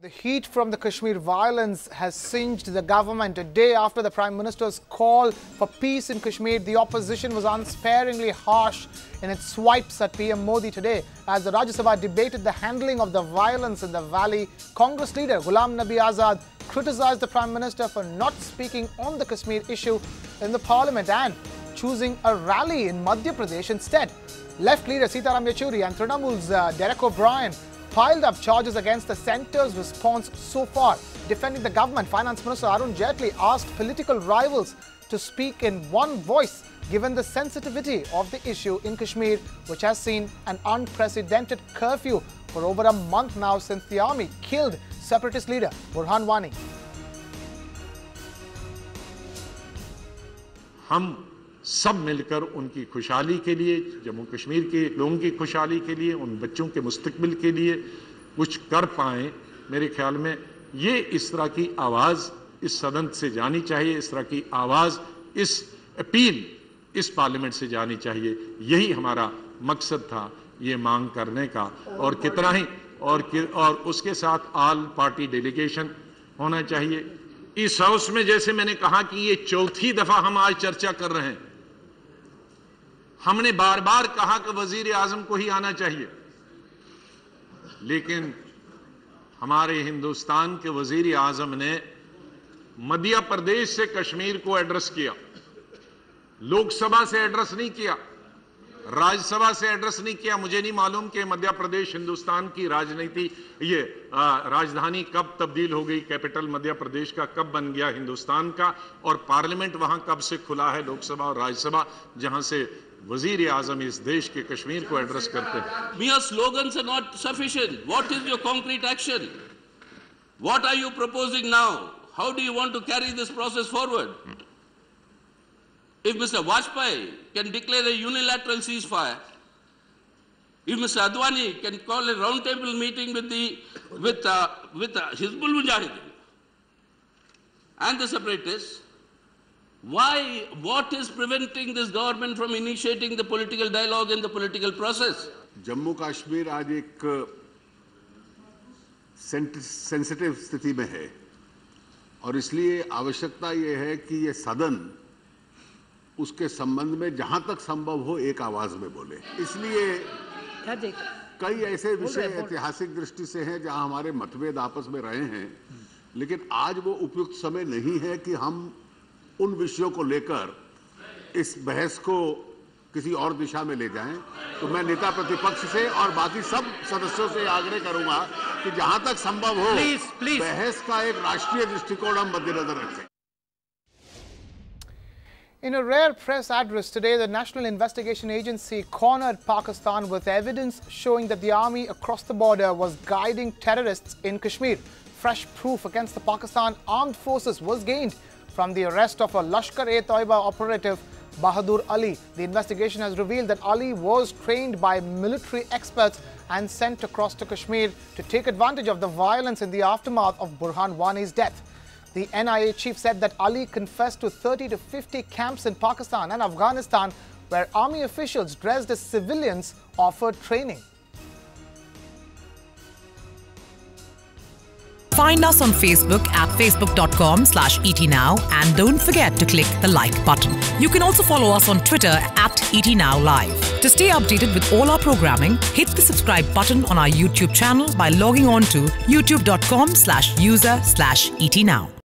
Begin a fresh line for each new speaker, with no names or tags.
The heat from the Kashmir violence has singed the government. A day after the Prime Minister's call for peace in Kashmir, the opposition was unsparingly harsh in its swipes at PM Modi today. As the Rajya Sabha debated the handling of the violence in the valley, Congress leader Ghulam Nabi Azad criticized the Prime Minister for not speaking on the Kashmir issue in the Parliament and choosing a rally in Madhya Pradesh instead. Left leader Sitaram Yechury and Trinamool's Derek O'Brien piled up charges against the centre's response so far. Defending the government, Finance Minister Arun Jaitley asked political rivals to speak in one voice given the sensitivity of the issue in Kashmir, which has seen an unprecedented curfew for over a month now since the army killed separatist leader Burhan Wani.
हम सब मिलकर उनकी खुशहाली के लिए, जम्मू कश्मीर के लोगों की खुशहाली के लिए, उन बच्चों के मुस्तकबिल के लिए कुछ कर पाएं। मेरे ख्याल में ये इस तरह की आवाज़ इस सदन से जानी चाहिए, इस तरह की आवाज़, इस अपील इस पार्लियामेंट से जानी चाहिए। यही हमारा मकसद था ये मांग करने का। और कितना ही और उसके साथ ऑल पार्टी डेलीगेशन होना चाहिए। इस हाउस में जैसे मैंने कहा कि ये चौथी दफा हम आज चर्चा कर रहे हैं। हमने बार बार कहा कि वजीर आजम को ही आना चाहिए, लेकिन हमारे हिंदुस्तान के वजीर आजम ने मध्य प्रदेश से कश्मीर को एड्रेस किया, लोकसभा से एड्रेस नहीं किया, राज्यसभा से एड्रेस नहीं किया। मुझे नहीं मालूम कि मध्य प्रदेश हिंदुस्तान की राजनीति ये राजधानी कब तब्दील हो गई, कैपिटल मध्य प्रदेश का कब बन गया हिंदुस्तान का, और पार्लियामेंट वहां कब से खुला है, लोकसभा और राज्यसभा, जहां से वजीर आजम इस देश के कश्मीर को एड्रेस करते हैं।
Mere slogans are not sufficient. What is your concrete action? What are you proposing now? How do you want to carry this process forward? If Mr. Vajpayee can declare a unilateral ceasefire, if Mr. Advani can call a roundtable meeting with Hizbul Mujahideen and the separatists, what is preventing this government from initiating the political dialogue and the political process?
Jammu Kashmir आज एक sensitive स्थिति में है और इसलिए आवश्यकता ये है कि ये सदन उसके संबंध में जहां तक संभव हो एक आवाज में बोले। इसलिए कई ऐसे विषय ऐतिहासिक दृष्टि से हैं जहां हमारे मतभेद आपस में रहे हैं, लेकिन आज वो उपयुक्त समय नहीं है कि हम उन विषयों को लेकर इस बहस को किसी और दिशा में ले जाएं। तो मैं नेता प्रतिपक्ष से और बाकी सब सदस्यों से आग्रह करूंगा कि जहां तक संभव हो बहस का एक राष्ट्रीय दृष्टिकोण हम मद्देनजर रखें।
In a rare press address today, the National Investigation Agency cornered Pakistan with evidence showing that the army across the border was guiding terrorists in Kashmir. Fresh proof against the Pakistan armed forces was gained from the arrest of a Lashkar-e-Taiba operative, Bahadur Ali. The investigation has revealed that Ali was trained by military experts and sent across to Kashmir to take advantage of the violence in the aftermath of Burhan Wani's death. The NIA chief said that Ali confessed to 30 to 50 camps in Pakistan and Afghanistan where army officials dressed as civilians offered training.
Find us on Facebook at facebook.com/etnow and don't forget to click the like button. You can also follow us on Twitter at etnowlive. To stay updated with all our programming, hit the subscribe button on our YouTube channel by logging on to youtube.com/user/etnow.